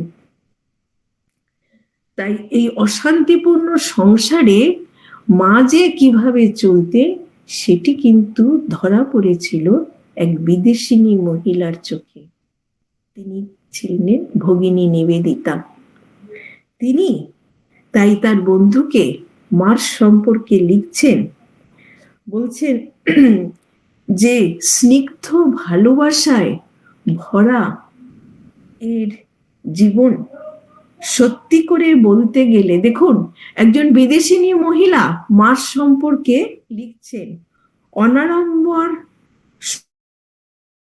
A: তাই এই অশান্তিপূর্ণ সংসারে মা যে কিভাবে চলতেন সেটি কিন্তু ধরা পড়েছিল এক বিদেশিনী মহিলার চোখে। তিনি ছিলেন ভগিনী নিবেদিতা। তিনি তাই তার বন্ধুকে মার সম্পর্কে লিখছেন, বলছেন যে স্নিগ্ধ ভালোবাসায় ভরা এর জীবন। সত্যি করে বলতে গেলে, দেখুন, একজন বিদেশিনী মহিলা মার সম্পর্কে লিখছেন, অনাড়ম্বর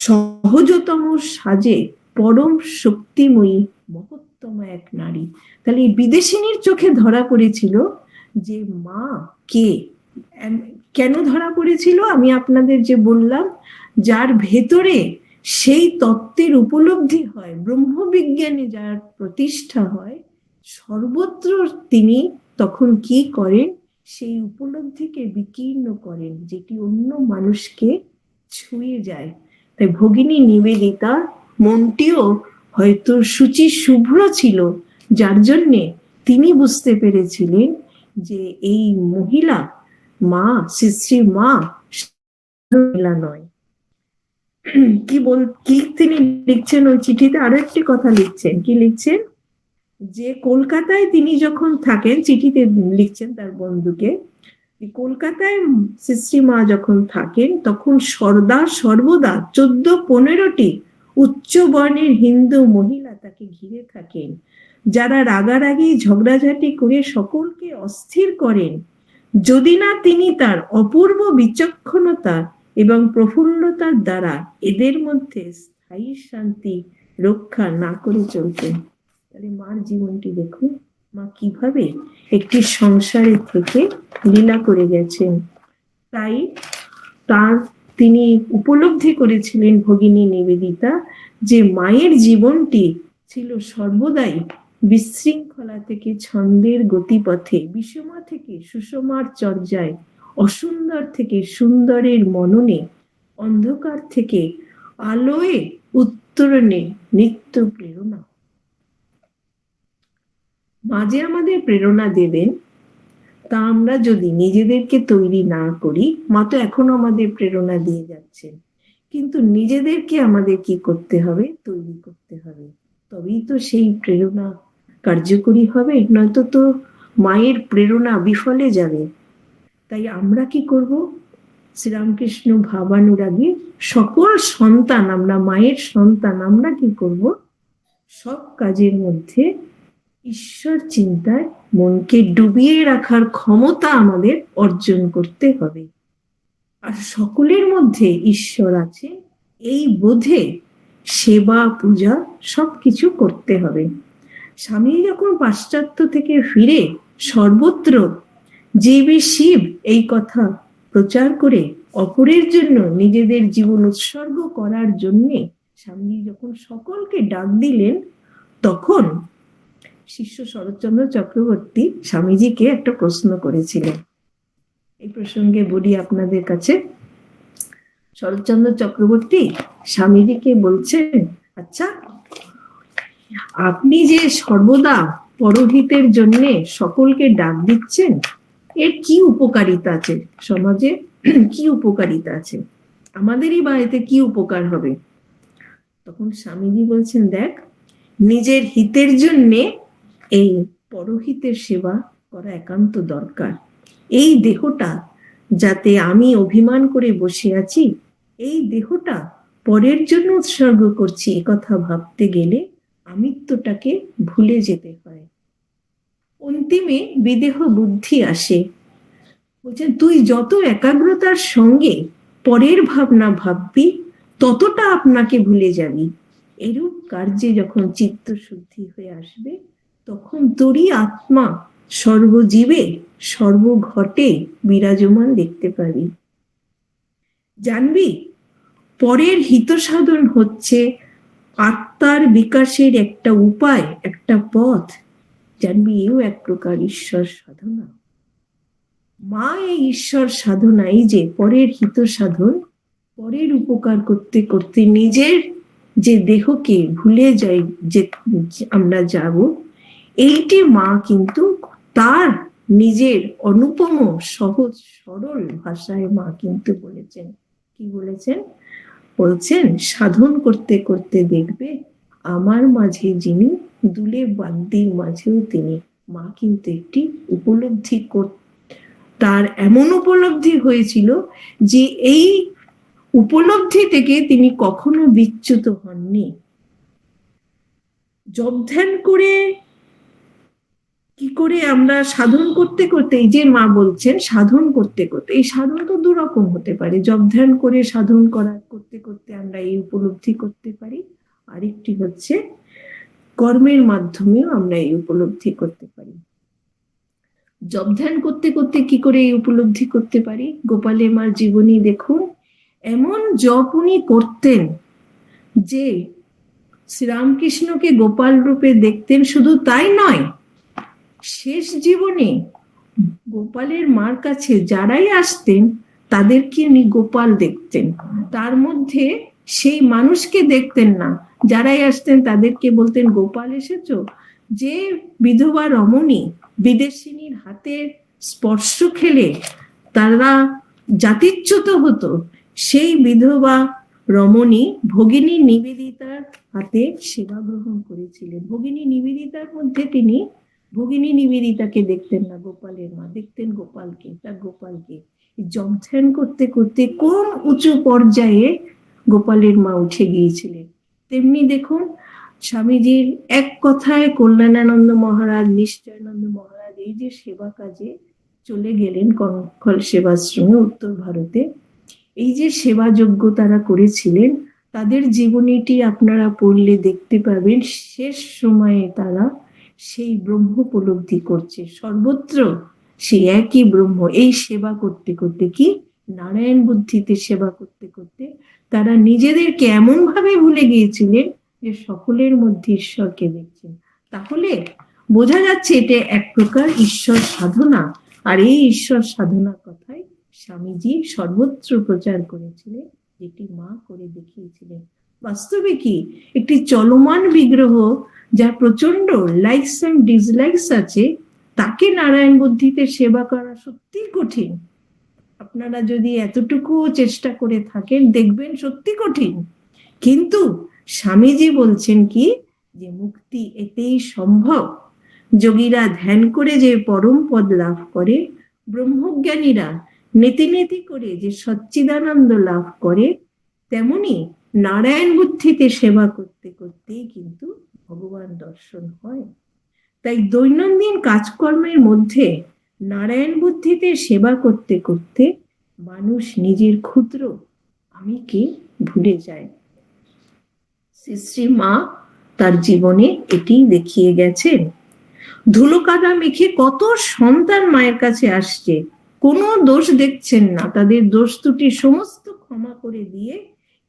A: সহজতম সাজে পরম শক্তিময়ী মহত্তম এক নারী। তাহলে এই বিদেশিনীর চোখে ধরা পড়েছিল যে মা কে। কেন ধরা পড়েছিল? আমি আপনাদের যে বললাম, যার ভেতরে সেই তত্ত্বের উপলব্ধি হয়, ব্রহ্মবিজ্ঞানে যার প্রতিষ্ঠা হয়, সর্বত্র তিনি তখন কি করেন? সেই উপলব্ধিকে বিকীর্ণ করেন, যেটি অন্য মানুষকে ছুঁয়ে যায়। তাই ভগিনী নিবেদিতা মনটিও হয়তো শুচি শুভ্র ছিল, যার জন্যে তিনি বুঝতে পেরেছিলেন যে এই মহিলা মা, শ্রী শ্রী মা মহিলা নয়। কি তিনি লিখছেন ওই চিঠিতে? আরো একটি কথা লিখছেন। কি লিখছেন? যে কলকাতায় তিনি যখন থাকেন, চিঠিতে লিখছেন তার বন্ধুকে, কলকাতায় শ্রী মা যখন থাকেন তখন সর্বদা 14-15টি উচ্চ বর্ণের হিন্দু মহিলা তাকে ঘিরে থাকেন, যারা রাগারাগি ঝগড়াঝাটি করে সকলকে অস্থির করেন, যদি না তিনি তার অপূর্ব বিচক্ষণতা এবং প্রফুল্লতার দ্বারা এদের মধ্যে স্থায়ী শান্তি রক্ষা না করে চলতেন। তাহলে মার জীবনটি দেখুন, মা কিভাবে একটি সংসারে থেকে লীলা করে গেছেন। তাই তিনি উপলব্ধি করেছিলেন ভগিনী নিবেদিতা যে মায়ের জীবনটি ছিল সর্বদাই বিশৃঙ্খলা থেকে ছন্দের গতিপথে, বিষমা থেকে সুষমার চর্যায়, অসুন্দর থেকে সুন্দরের মননে, অন্ধকার থেকে আলোয় উত্তরণে নিত্য প্রেরণা। মাঝে আমাদের প্রেরণা দেবেন, তা আমরা যদি নিজেদেরকে তৈরি না করি, মা তো এখনো আমাদের প্রেরণা দিয়ে যাচ্ছেন, কিন্তু নিজেদেরকে আমাদের কি করতে হবে? তৈরি করতে হবে, তবেই তো সেই প্রেরণা কার্যকরী হবে, নয়তো তো মায়ের প্রেরণা বিফলে যাবে। তাই আমরা কি করব? শ্রীরামকৃষ্ণ ভাবানুরাগী সকল সন্তান, আমরা মায়ের সন্তান, আমরা কি করব? সব কাজের মধ্যে ঈশ্বর চিন্তায় মনকে ডুবিয়ে রাখার ক্ষমতা আমাদের অর্জন করতে হবে। আর সকলের মধ্যে ঈশ্বর আছে এই বোধে সেবা পূজা সবকিছু করতে হবে। স্বামী যখন পাশ্চাত্য থেকে ফিরে সর্বত্র জীবে শিব এই কথা প্রচার করে অপরের জন্য নিজেদের জীবন উৎসর্গ করার জন্যে স্বামীজি যখন সকলকে ডাক দিলেন, তখন শিষ্য শরৎচন্দ্র চক্রবর্তী স্বামীজিকে একটা প্রশ্ন করেছিলেন। এই প্রসঙ্গে বলি আপনাদের কাছে, শরৎচন্দ্র চক্রবর্তী স্বামীজিকে বলছেন, আচ্ছা, আপনি যে সর্বদা পরহিতের জন্য সকলকে ডাক দিচ্ছেন, এর কি উপকারিতা আছে সমাজে? কি উপকারিতা আছে? আমাদেরই বা এতে কি উপকার হবে? তখন স্বামীজি বলছেন, দেখ, নিজের হিতের জন্যে এই পরহিতের সেবা করা একান্ত দরকার। এই দেহটা যাতে আমি অভিমান করে বসে আছি, এই দেহটা পরের জন্য উৎসর্গ করছি, একথা ভাবতে গেলে আমিত্বটাকে ভুলে যেতে হয়। অন্তিমে বিদেহ বুদ্ধি আসে। বলছেন, তুই যত একাগ্রতার সঙ্গে পরের ভাবনা ভাববি, ততটা আপনাকে ভুলে যাবি। এরূপ কার্যে যখন চিত্ত শুদ্ধি হয়ে আসবে, তখন তোরই আত্মা সর্বজীবে সর্বঘটে বিরাজমান দেখতে পাবি। জানবি, পরের হিত সাধন হচ্ছে আত্মার বিকাশের একটা উপায়, একটা পথ। জানবি, এও এক প্রকার ঈশ্বর সাধনা। মা এই ঈশ্বর সাধনাই যে পরের হিত সাধন, পরের উপকার করতে করতে নিজের যে দেহকে ভুলে যাই, যে আমরা যাব, এইটি মা কিন্তু তার নিজের অনুপম সহজ সরল ভাষায় মা কিন্তু বলেছেন। কি বলেছেন? বলছেন, সাধন করতে করতে দেখবে আমার মাঝে যিনি, দুলে বাদ্যির মাঝেও তিনি। মা কিন্তু একটি উপলব্ধি তার এমন উপলব্ধি হয়েছিল যে এই উপলব্ধি থেকে তিনি কখনো বিচ্যুত হননি। জপ ধ্যান করে কি করে আমরা সাধন করতে করতে, এই যে মা বলছেন সাধন করতে করতে, এই সাধন তো দুরকম হতে পারে। জপ ধ্যান করে সাধন করতে করতে আমরা এই উপলব্ধি করতে পারি, আরেকটি হচ্ছে কর্মের মাধ্যমেও আমরা এই উপলব্ধি করতে পারি। জপ ধ্যান করতে করতে কি করে এই উপলব্ধি করতে পারি? গোপালের মার জীবনী দেখুন, এমন জপ উনি করতেন যে শ্রীরামকৃষ্ণকে গোপাল রূপে দেখতেন। শুধু তাই নয়, শেষ জীবনে গোপালের মার কাছে যারাই আসতেন তাদেরকে উনি গোপাল দেখতেন। তার মধ্যে সেই মানুষকে দেখতেন না, যারাই আসতেন তাদেরকে বলতেন, গোপাল এসেছো? যে বিধবা রমণী বিদেশিনীর হাতের স্পর্শ খেলে তারা জাতিচ্যুত হতো, সেই বিধবা রমণী ভগিনী নিবেদিতার হাতে সেবা গ্রহণ করেছিলেন। ভগিনী নিবেদিতার মধ্যে তিনি ভগিনী নিবেদিতাকে দেখতেন না, গোপালের মা দেখতেন গোপালকে, তার গোপালকে। জপ ধ্যান করতে করতে কোন উঁচু পর্যায়ে গোপালের মা উঠে গিয়েছিলেন। তেমনি দেখুন, স্বামীজির এক কথায় কল্যাণানন্দ মহারাজ, নিশ্চয়ানন্দ মহারাজ এই যে সেবা কাজে চলে গেলেন কঙ্খল সেবাশ্রমে উত্তর ভারতে, এই যে সেবা যজ্ঞ তারা করেছিলেন, তাদের জীবনীটি আপনারা পড়লে দেখতে পাবেন শেষ সময়ে তারা সেই ব্রহ্ম উপলব্ধি করছে। সর্বত্র সেই একই ব্রহ্ম। এই সেবা করতে করতে, কি নারায়ণ বুদ্ধিতে সেবা করতে করতে তারা নিজেদেরকে এমন ভাবে ভুলে গিয়েছিলেন যে সকলের মধ্যে ঈশ্বরকে দেখছেন। তাহলে বোঝা যাচ্ছে এটা এক প্রকার ঈশ্বর সাধনা। আর এই ঈশ্বর সাধনার কথাই স্বামীজি সর্বত্র প্রচার করেছিলেন, যেটি মা করে দেখিয়েছিলেন। বাস্তবে কি একটি চলমান বিগ্রহ যার প্রচন্ড লাইকস এন্ড ডিসলাইকস আছে, তাকে নারায়ণ বুদ্ধিতে সেবা করা সত্যি কঠিন। আপনারা যদি এতটুকু চেষ্টা করে থাকেন, দেখবেন সত্যি কঠিন। কিন্তু স্বামীজি বলছেন কি, যে মুক্তি এতেই সম্ভব। যোগীরা ধ্যান করে যে পরম পদ লাভ করে, ব্রহ্মজ্ঞানীরা নেতি নেতি করে যে সচ্চিদানন্দ লাভ করে, তেমনি নারায়ণ বুদ্ধিতে সেবা করতে করতেই কিন্তু ভগবান দর্শন হয়। তাই দৈনন্দিন কাজকর্মের মধ্যে নারায়ণ বুদ্ধিতে সেবা করতে করতে মানুষ নিজের ক্ষুদ্র আমিকে ভুলে যায়। শ্রী মা তার জীবনে এটি দেখিয়ে গেছেন। ধুলো কাদা মেখে কত সন্তান মায়ের কাছে আসছে, কোনো দোষ দেখছেন না, তাদের দোষ ত্রুটি সমস্ত ক্ষমা করে দিয়ে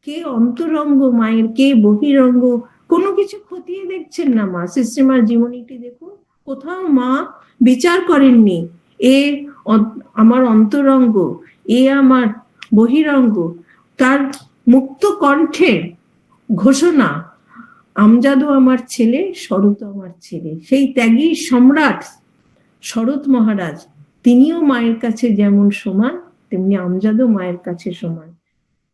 A: কে অন্তরঙ্গ মায়ের কে বহিরঙ্গ কোনো কিছু খতিয়ে দেখছেন না মা। সিস্টেমার জীবনীটি দেখুন, কোথাও মা বিচার করেননি এ আমার অন্তরঙ্গ, এ আমার বহিরঙ্গ। তার মুক্ত কণ্ঠে ঘোষণা, আমজাদও আমার ছেলে, শরৎ আমার ছেলে। সেই ত্যাগী সম্রাট শরৎ মহারাজ, তিনিও মায়ের কাছে যেমন সমান, তেমনি আমজাদও মায়ের কাছে সমান।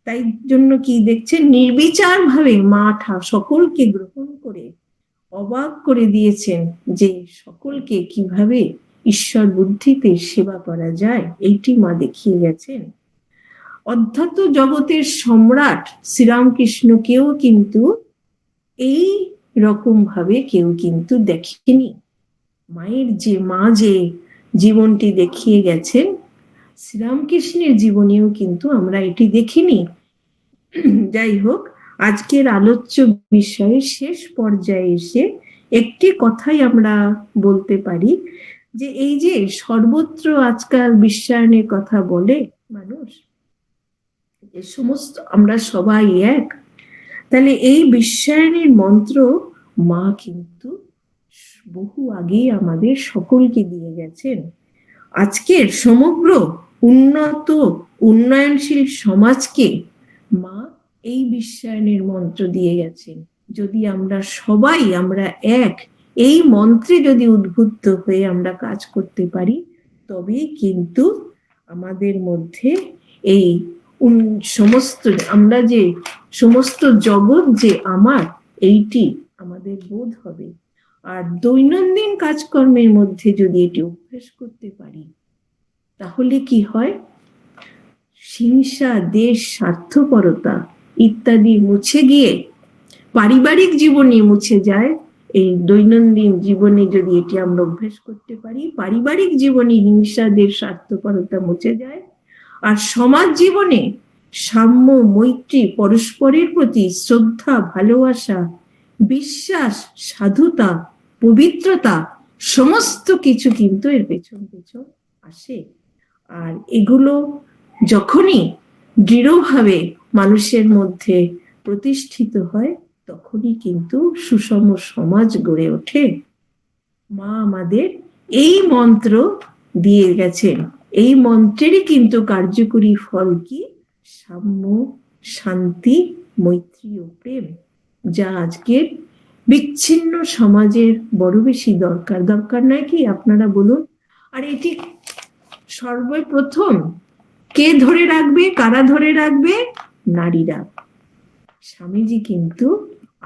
A: তাই জন্য কি দেখছেন, নির্বিচার ভাবে মা সকলকে গ্রহণ করে অবাক করে দিয়েছেন যে সকলকে কিভাবে ঈশ্বর বুদ্ধিতে সেবা করা যায়, এইটি মা দেখিয়ে গেছেন। অধ্যাত্ম জগতের সম্রাট শ্রীরামকৃষ্ণকেও কিন্তু এই রকম ভাবে কেউ কিন্তু দেখেনি। মায়ের মা যে জীবনটি দেখিয়ে গেছেন, শ্রীরামকৃষ্ণের জীবনেও কিন্তু আমরা এটি দেখিনি। যাই হোক, আজকের আলোচ্য বিষয়ের শেষ পর্যায়ে এসে একটি কথাই আমরা বলতে পারি যে এই যে সর্বত্র আজকাল বিশ্বায়নের কথা বলে মানুষ, এ সমস্ত আমরা সবাই এক, তাহলে এই বিশ্বায়নের মন্ত্র মা কিন্তু বহু আগেই আমাদের সকলকে দিয়ে গেছেন। আজকের সমগ্র উন্নত উন্নয়নশীল সমাজকে মা এই বিশ্বায়নের মন্ত্র দিয়ে গেছেন। যদি আমরা সবাই আমরা এক, এই মন্ত্রে যদি উদ্বুদ্ধ হয়ে আমরা কাজ করতে পারি, তবেই কিন্তু আমাদের মধ্যে এই সমস্ত আমরা যে সমস্ত জগৎ যে আমার, এইটি আমাদের বোধ হবে। আর দৈনন্দিন কাজকর্মের মধ্যে যদি এটি অভ্যাস করতে পারি, তাহলে কি হয়, হিংসা, দেশ, স্বার্থপরতা ইত্যাদি মুছে গিয়ে পারিবারিক জীবনে মুছে যায়। এই দৈনন্দিন জীবনে যদি এটি আমরা অভ্যাস করতে পারি, পারিবারিক জীবনে হিংসা, দেশ, স্বার্থপরতা মুছে যায়। আর সমাজ জীবনে সাম্য, মৈত্রী, পরস্পরের প্রতি শ্রদ্ধা, ভালোবাসা, বিশ্বাস, সাধুতা, পবিত্রতা, সমস্ত কিছু কিন্তু এর পেছন পেছন আসে। আর এগুলো যখনই দৃঢ়ভাবে মানুষের মধ্যে প্রতিষ্ঠিত হয়, তখনই কিন্তু সুষম সমাজ গড়ে ওঠে। মা আমাদের এই মন্ত্র দিয়ে গেছেন। এই মন্ত্রেরই কিন্তু কার্যকরী ফল কি, সাম্য, শান্তি, মৈত্রী ও প্রেম, যা আজকের বিচ্ছিন্ন সমাজের বড় বেশি দরকার। দরকার নয় কি, আপনারা বলুন? আর এটি সর্বপ্রথম কে ধরে রাখবে, কারা ধরে রাখবে? নারীরা। স্বামীজি কিন্তু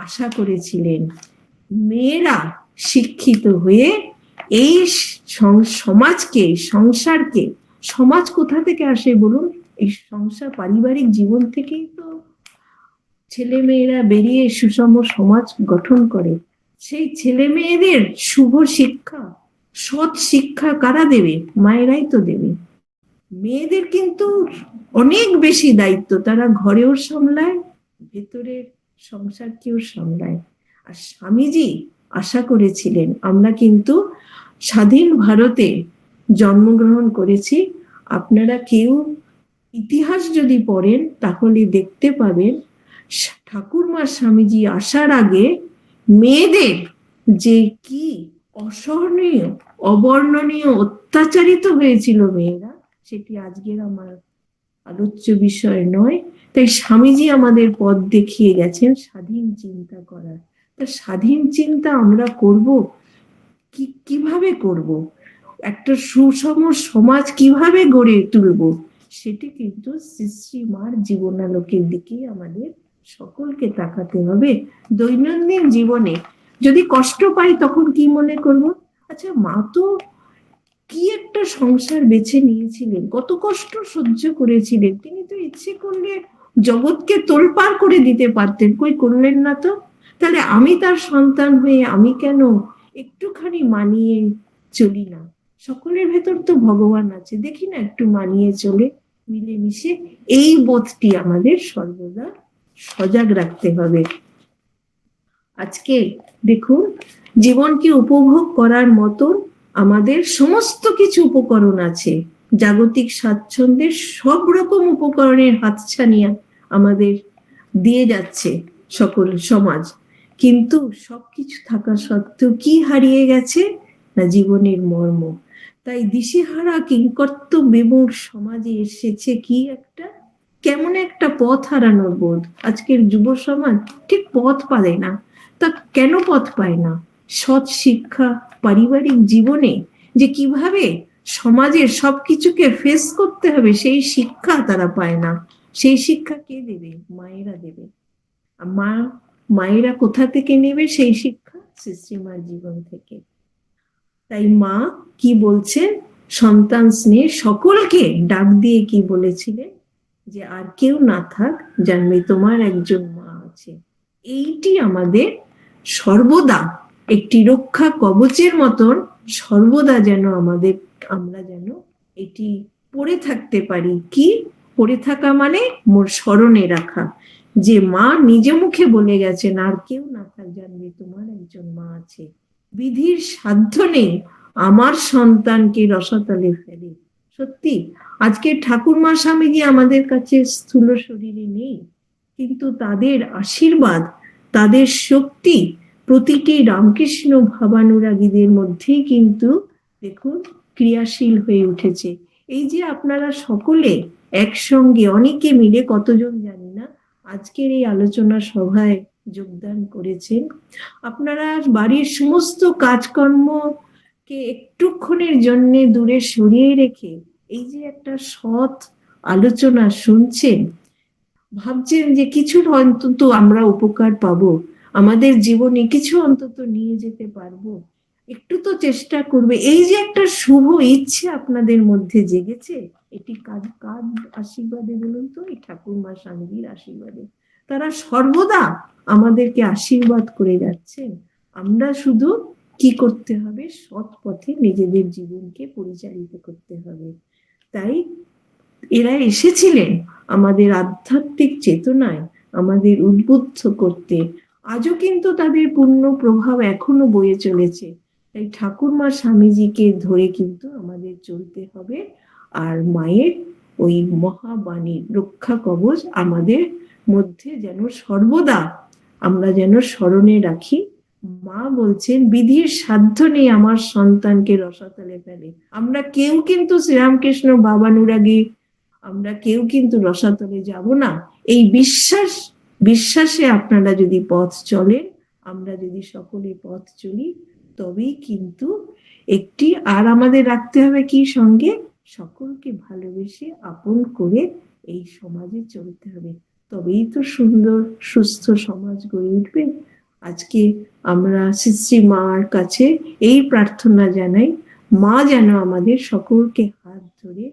A: আশা করেছিলেন মেয়েরা শিক্ষিত হয়ে এই সমাজকে, সংসারকে, সমাজ কোথা থেকে আসে বলুন? এই সংসার, পারিবারিক জীবন থেকেই তো ছেলে মেয়েরা বেরিয়ে সুষম সমাজ গঠন করে। সেই ছেলে মেয়েদের শুভ শিক্ষা, সৎ শিক্ষা কারা দেবে? মায়েরাই তো দেবে। মেয়েদের কিন্তু অনেক বেশি দায়িত্ব, তারা ঘরেও সামলায়, ভেতরের সংসারকেও সামলায়। আর স্বামীজি আশা করেছিলেন, আমরা কিন্তু স্বাধীন ভারতে জন্মগ্রহণ করেছি, আপনারা কেউ ইতিহাস যদি পড়েন তাহলে দেখতে পাবেন ঠাকুরমা স্বামীজি আসার আগে মেয়েদের যে কি অসহনীয়, অবর্ণনীয় অত্যাচারিত হয়েছিল মেয়েরা, সেটি আজকের আমার আলোচ্য বিষয় নয়। তাই স্বামীজি আমাদের পথ দেখিয়ে গেছেন স্বাধীন চিন্তা করার। তা স্বাধীন চিন্তা আমরা করব কিভাবে করব, একটা সুষম সমাজ কিভাবে গড়ে তুলব, সেটি কিন্তু শ্রী মার জীবনালোকের দিকেই আমাদের সকলকে তাকাতে হবে। দৈনন্দিন জীবনে যদি কষ্ট পাই তখন কি মনে করব, আচ্ছা মা তো কি একটা সংসার বেছে নিয়েছিলেন, কত কষ্ট সহ্য করেছিলেন, তিনি তো ইচ্ছে করলে জগৎকে তোলপাড় করে দিতে পারতেন, কই করলেন না তো? তাহলে আমি তার সন্তান হয়ে আমি কেন একটুখানি মানিয়ে চলি না? সকলের ভেতর তো ভগবান আছে, দেখি না একটু মানিয়ে চলে, মিলেমিশে। এই বোধটি আমাদের সর্বদা সজাগ রাখতে হবে। আজকে দেখুন, জীবনকে উপভোগ করার মতন আমাদের সমস্ত কিছু উপকরণ আছে, জাগতিক স্বাচ্ছন্দ্যের সব রকম উপকরণের হাতছানিয়া আমাদের দিয়ে যাচ্ছে সকল সমাজ, কিন্তু সবকিছু থাকা সত্ত্বেও কি হারিয়ে গেছে না জীবনের মর্ম। তাই দিশেহারা কিংকর্ত বিমূঢ় সমাজে এসেছে কি একটা কেমন একটা পথ হারানোর বোধ। আজকের যুব সমাজ ঠিক পথ পায় না। তা কেন পথ পায় না? সৎ শিক্ষা পারিবারিক জীবনে যে কিভাবে সমাজের সবকিছুকে ফেস করতে হবে সেই শিক্ষা তারা পায় না। সেই শিক্ষা কে দেবে? মায়েরা দেবে। মায়েরা কোথা থেকে নেবে সেই শিক্ষা? শ্রীশ্রীমার জীবন থেকে। তাই মা কি বলছেন? সন্তান স্নেহ সকলকে ডাক দিয়ে কি বলেছিলেন? যে আর কেউ না থাক, জানবে তোমার একজন মা আছে। এইটি আমাদের সর্বদা একটি রক্ষা কবচের মতন সর্বদা যেন আমরা যেন এটি পড়ে থাকতে পারি। কি পড়ে থাকা মানে? মোর স্মরণে রাখা যে মা নিজে মুখে বলে গেছেন আর কেউ না থাক, জানবে তোমার একজন মা আছে। বিধির সাধ্য নেই আমার সন্তানকে রসাতলে ফেলে। সত্যি আজকে ঠাকুরমা স্বামীজি আমাদের কাছে স্থূল শরীরে নেই, কিন্তু তাদের আশীর্বাদ, তাদের শক্তি প্রতিটি রামকৃষ্ণ ভাবানুরাগীদের মধ্যেই কিন্তু দেখুন ক্রিয়াশীল হয়ে উঠেছে। এই যে আপনারা সকলে একসঙ্গে অনেকে মিলে, কতজন জানি না, আজকের এই আলোচনা সভায় যোগদান করেছেন। আপনারা বাড়ির সমস্ত কাজকর্মকে একটুক্ষণের জন্য দূরে সরিয়ে রেখে এই যে একটা সৎ আলোচনা শুনছেন, ভাবছেন যে কিছুর অন্তত আমরা উপকার পাবো, আমাদের জীবনে কিছু অন্তত নিয়ে যেতে পারবো, একটু তো চেষ্টা করবে। এই যে একটা শুভ ইচ্ছে আপনাদের মধ্যে জেগেছে, এটি কার কার আশীর্বাদে বলুন তো? এই ঠাকুরমা স্বামীজির আশীর্বাদে। তারা সর্বদা আমাদেরকে আশীর্বাদ করে যাচ্ছেন। আমরা শুধু কি করতে হবে? সৎ পথে নিজেদের জীবনকে পরিচালিত করতে হবে। তাই এরা এসেছিলেন আমাদের আধ্যাত্মিক চেতনায় আমাদের উদ্বুদ্ধ করতে। আজও কিন্তু তাদের পূর্ণ প্রভাব এখনো বয়ে চলেছে। তাই ঠাকুরমা স্বামীজিকে ধরে কিন্তু আমাদের চলতে হবে। আর মায়ের ওই মহাবাণীর রক্ষা কবচ আমাদের মধ্যে যেন সর্বদা আমরা যেন স্মরণে রাখি। মা বলছেন বিধির সাধ্য নেই আমার সন্তানকে রসাতলে ফেলে। আমরা কেউ কিন্তু শ্রীরামকৃষ্ণ ভাবানুরাগী, আমরা কেউ কিন্তু রসাতলে যাব না। এই বিশ্বাসে আপনারা যদি পথ চলেন, আমরা যদি সকলে পথ চলি, তবেই কিন্তু একটি আর আমাদের রাখতে হবে কি সঙ্গে? সকলকে ভালোবেসে আপন করে এই সমাজে চলতে হবে। তবেই তো সুন্দর সুস্থ সমাজ গড়ে উঠবে। আজকে আমরা শ্রী মার কাছে এই প্রার্থনা জানাই, মা যেন আমাদের সকলকে হাত ধরে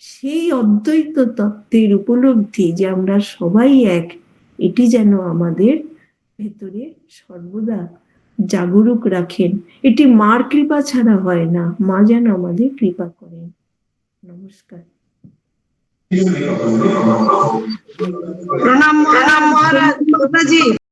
A: সেই অদ্বৈত তত্ত্বের উপলব্ধি যে আমরা সবাই এক, এটি যেন আমাদের ভেতরে সর্বদা জাগরুক রাখেন। এটি মার কৃপা ছাড়া হয় না। মা যেন আমাদের কৃপা করেন। নমস্কার।
B: প্রণাম মহারাজ।